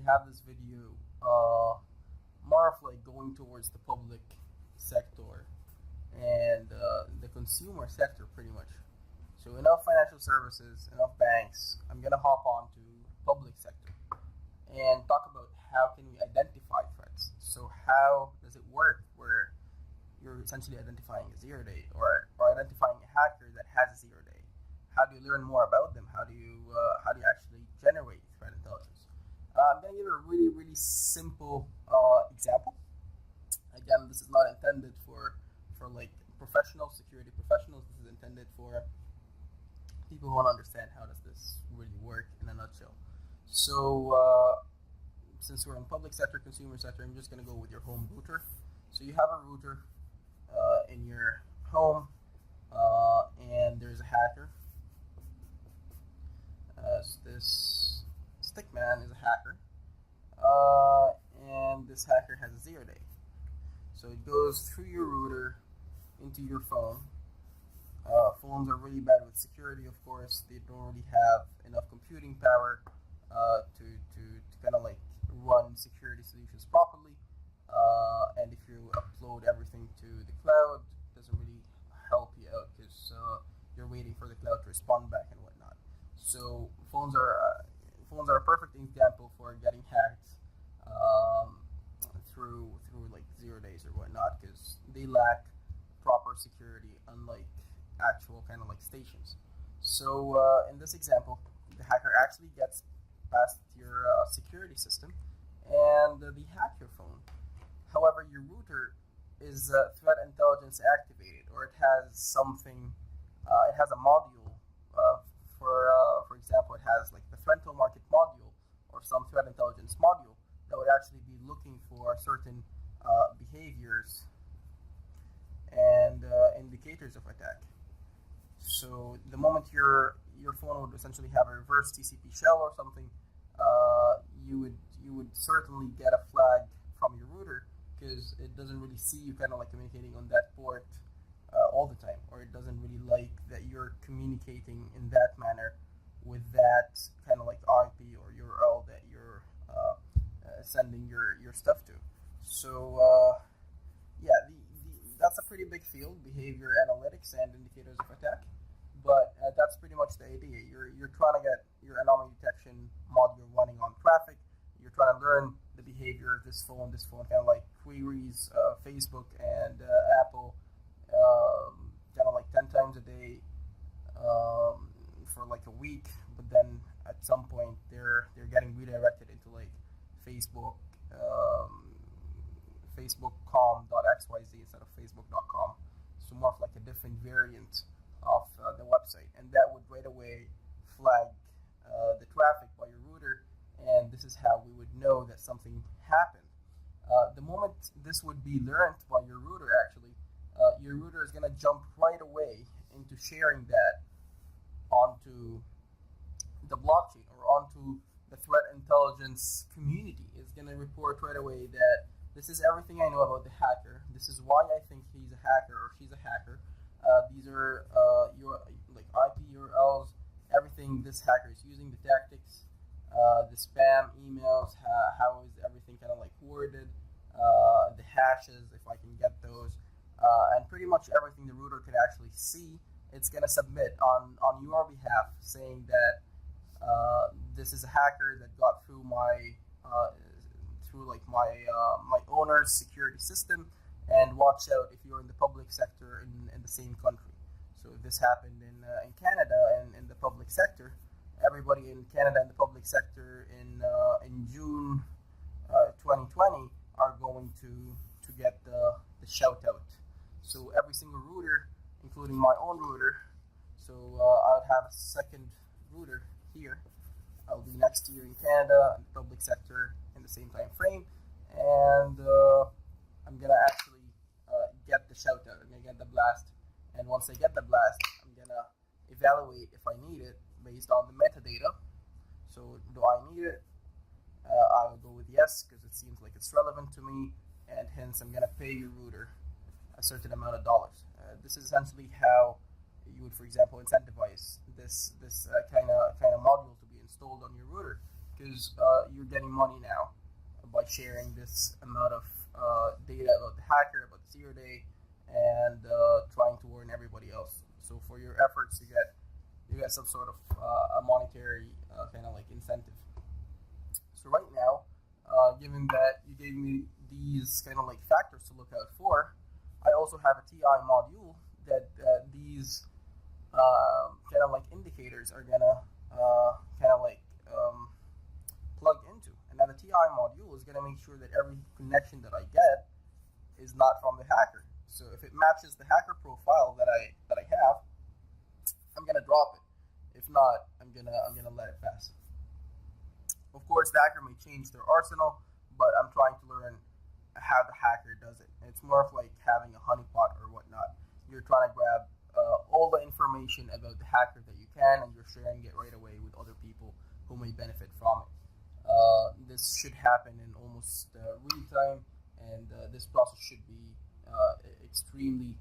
have this video more of like going towards the public sector and the consumer sector pretty much. So enough financial services, enough banks. I'm gonna hop on to public sector and talk about how can we identify threats. So how does it work where you're essentially identifying a zero day or identifying a hacker that has a zero day? How do you learn more about them? How do you actually generate threat intelligence? I'm gonna give a really simple example. Again, this is not intended for like professional security professionals. This is intended for people who want to understand how does this really work in a nutshell. So since we're in public sector, consumer sector, I'm just going to go with your home router. So you have a router in your home, and there's a hacker. So this Stickman is a hacker, and this hacker has a zero day. So it goes through your router into your phone. Phones are really bad with security, of course. They don't really have enough computing power to kind of like run security solutions properly. And if you upload everything to the cloud, it doesn't really help you out because you're waiting for the cloud to respond back and whatnot. So phones are a perfect example for getting hacked through like 0 days or whatnot because they lack proper security, unlike actual kind of like stations. So in this example, the hacker actually gets past your security system and they hack your phone. However, your router is threat intelligence activated, or it has something. It has a module. For example, it has like the rental market module or some threat intelligence module that would actually be looking for certain behaviors and indicators of attack. So the moment your phone would essentially have a reverse TCP shell or something, you would certainly get a flag from your router because it doesn't really see you kind of like communicating on that port all the time, or it doesn't really like that you're communicating in that manner with that kind of like IP or URL that you're sending your stuff to. So that's a pretty big field, behavior analytics and indicators of attack. But that's pretty much the idea. You're trying to get your anomaly detection module running on traffic. You're trying to learn the behavior of this phone. This phone kind of like queries Facebook and Apple kind of like 10 times a day for like a week. But then at some point they're getting redirected into like Facebook facebook.com.xyz instead of facebook.com. So more of like a different variant of the website, and that would right away flag the traffic by your router, and this is how we would know that something happened. The moment this would be learned by your router, actually, your router is going to jump right away into sharing that onto the blockchain or onto the threat intelligence community. It's going to report right away that this is everything I know about the hacker. This is why I think he's a hacker or she's a hacker. These are your like IP URLs, everything this hacker is using, the tactics, the spam emails, how is everything kind of like worded, the hashes, if I can get those, and pretty much everything the router could actually see. It's going to submit on your behalf saying that this is a hacker that got through my my owner's security system, and watch out if you're in the public sector in the same country. So if this happened in Canada and in the public sector, everybody in Canada and the public sector in June 2020 are going to get the shout out. So every single router, including my own router, so I would have a second router here. I'll be next year in Canada and the public sector in the same time frame, and I'm gonna actually get the shout out. I'm gonna get the blast, and once I get the blast, I'm gonna evaluate if I need it based on the metadata. So do I need it? I will go with yes because it seems like it's relevant to me, and hence I'm gonna pay your router a certain amount of dollars. This is essentially how you would, for example, incentivize this kind of module to be installed on your router. because you're getting money now by sharing this amount of data about the hacker, about the 0 day, and trying to warn everybody else. So for your efforts, you get some sort of a monetary kind of like incentive. So right now, given that you gave me these kind of like factors to look out for, I also have a TI module that these kind of like indicators are gonna kind of like plug into, and then the TI module is gonna make sure that every connection that I get is not from the hacker. So if it matches the hacker profile that I have, I'm gonna drop it. If not, I'm gonna let it pass. Of course, the hacker may change their arsenal, but I'm trying to learn how the hacker does it. And it's more of like having a honeypot or whatnot. You're trying to grab all the information about the hacker that you can, and you're sharing it right away with other people who may benefit from it. This should happen in almost real time, and this process should be extremely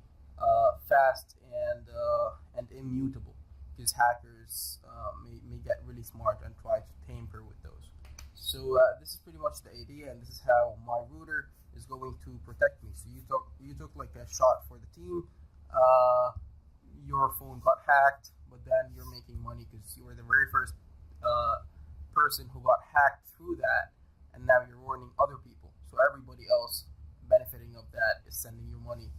fast and immutable, because hackers may get really smart and try to tamper with those. So this is pretty much the idea, and this is how my router is going to protect me. So you took like a shot for the team. Your phone got hacked, but then you're making money because you were the very first person who got hacked through that, and now you're warning other people. So everybody else benefiting of that is sending you money,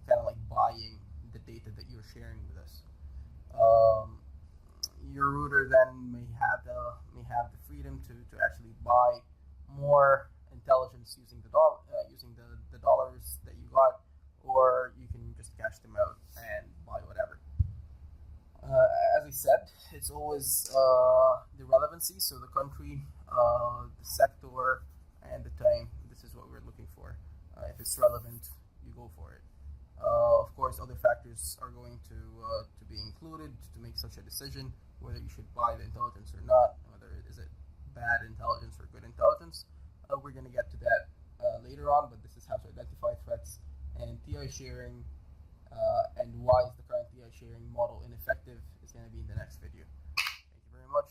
kind of like buying the data that you're sharing with us. Your router then may have the freedom to actually buy more intelligence using the dollars that you got, or you can just cash them out and buy whatever. As I said, it's always the relevancy, so the country, the sector, and the time. This is what we're looking for. If it's relevant, you go for it. Of course, other factors are going to be included to make such a decision, whether you should buy the intelligence or not, whether is it bad intelligence or good intelligence. We're going to get to that later on, but this is how to identify threats and TI sharing, and why is the current TI sharing model ineffective is going to be in the next video. Thank you very much.